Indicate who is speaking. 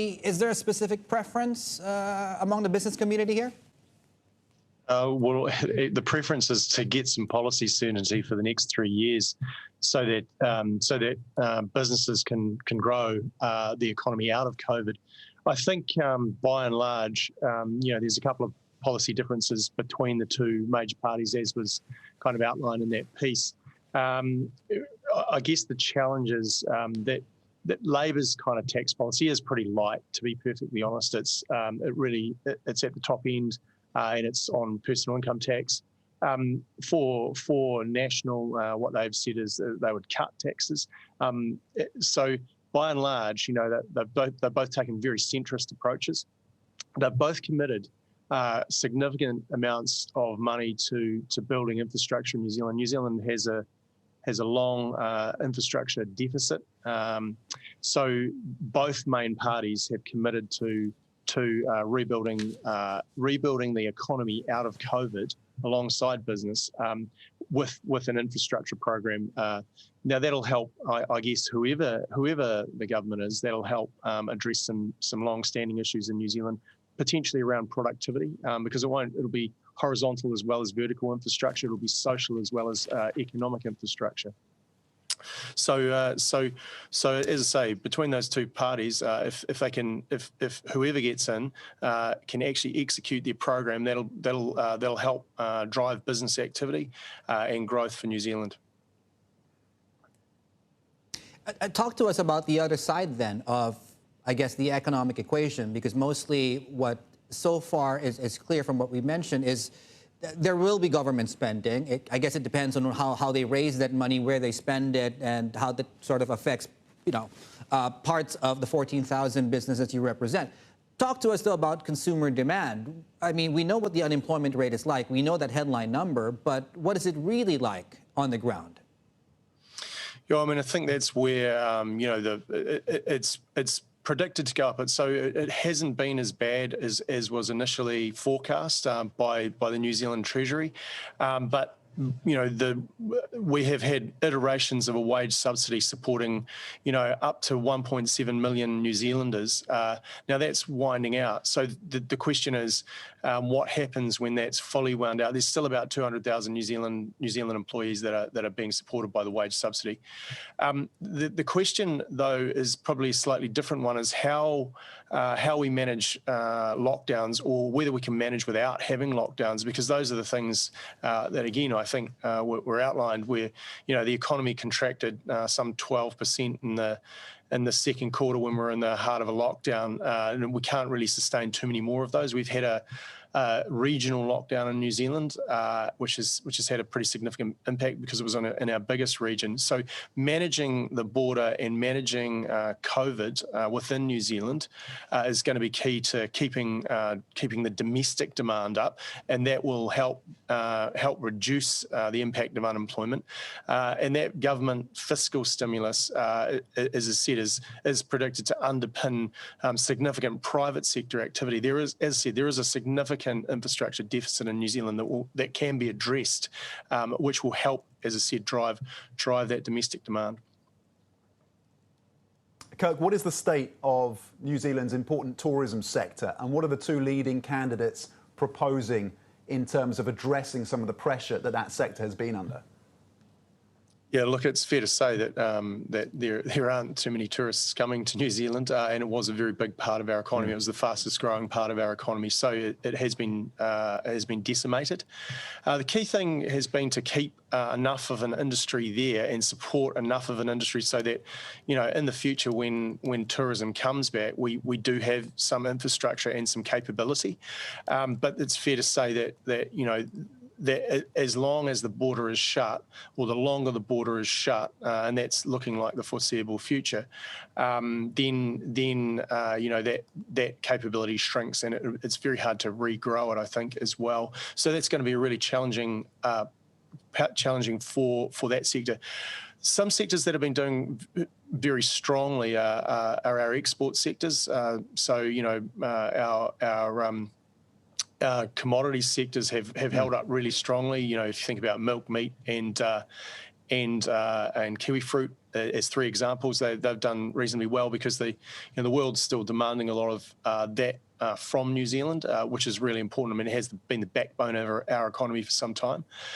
Speaker 1: Is there a specific preference among the business community here?
Speaker 2: Well, the preference is to get some policy certainty for the next 3 years, so that businesses can grow the economy out of COVID. I think by and large, there's a couple of policy differences between the two major parties, as was kind of outlined in that piece. I guess the challenge is that Labor's kind of tax policy is pretty light, to be perfectly honest. It's at the top end. And it's on personal income tax. For national, what they've said is they would cut taxes. So by and large, they've both taken very centrist approaches. They've both committed significant amounts of money to building infrastructure in New Zealand. New Zealand has a long infrastructure deficit. So both main parties have committed to rebuilding the economy out of COVID alongside business with an infrastructure program. Now that'll help, I guess, whoever the government is, that'll help address some long-standing issues in New Zealand, potentially around productivity, because it'll be horizontal as well as vertical infrastructure. It'll be social as well as economic infrastructure. So as I say, between those two parties, if whoever gets in can actually execute their program, that'll help drive business activity and growth for New Zealand.
Speaker 1: Talk to us about the other side then of, I guess, the economic equation, because mostly what so far is clear from what we mentioned is there will be government spending. I guess it depends on how they raise that money, where they spend it, and how that sort of affects, parts of the 14,000 businesses you represent. Talk to us, though, about consumer demand. I mean, we know what the unemployment rate is like. We know that headline number, but what is it really like on the ground?
Speaker 2: Yeah, I mean, I think that's where, it's predicted to go up, so it hasn't been as bad as was initially forecast by the New Zealand Treasury, but we have had iterations of a wage subsidy supporting, up to 1.7 million New Zealanders. Now that's winding out. So the question is, what happens when that's fully wound out? There's still about 200,000 New Zealand employees that are being supported by the wage subsidy. The question, though, is probably a slightly different one: is how we manage lockdowns, or whether we can manage without having lockdowns, because those are the things that, again, I think were outlined, where the economy contracted some 12% in the second quarter when we're in the heart of a lockdown, and we can't really sustain too many more of those. We've had a regional lockdown in New Zealand, which has had a pretty significant impact because it was in our biggest region. So managing the border and managing COVID within New Zealand is going to be key to keeping the domestic demand up, and that will help reduce the impact of unemployment. And that government fiscal stimulus, as I said, is predicted to underpin significant private sector activity. There is a significant infrastructure deficit in New Zealand that can be addressed, which will help, as I said, drive that domestic demand.
Speaker 3: Kirk, what is the state of New Zealand's important tourism sector, and what are the two leading candidates proposing in terms of addressing some of the pressure that sector has been under?
Speaker 2: Yeah, look, it's fair to say that there aren't too many tourists coming to New Zealand, and it was a very big part of our economy. It was the fastest growing part of our economy, so it has been decimated. The key thing has been to keep enough of an industry there and support enough of an industry so that, in the future, when tourism comes back, we do have some infrastructure and some capability. But it's fair to say that as long as the border is shut, or the longer the border is shut, and that's looking like the foreseeable future, then that capability shrinks, and it's very hard to regrow it, I think, as well. So that's going to be really challenging for that sector. Some sectors that have been doing very strongly are our export sectors. Our commodity sectors have held up really strongly. If you think about milk, meat, and kiwi fruit, as three examples. They've done reasonably well because the world's still demanding a lot of that from New Zealand, which is really important. I mean, it has been the backbone of our economy for some time.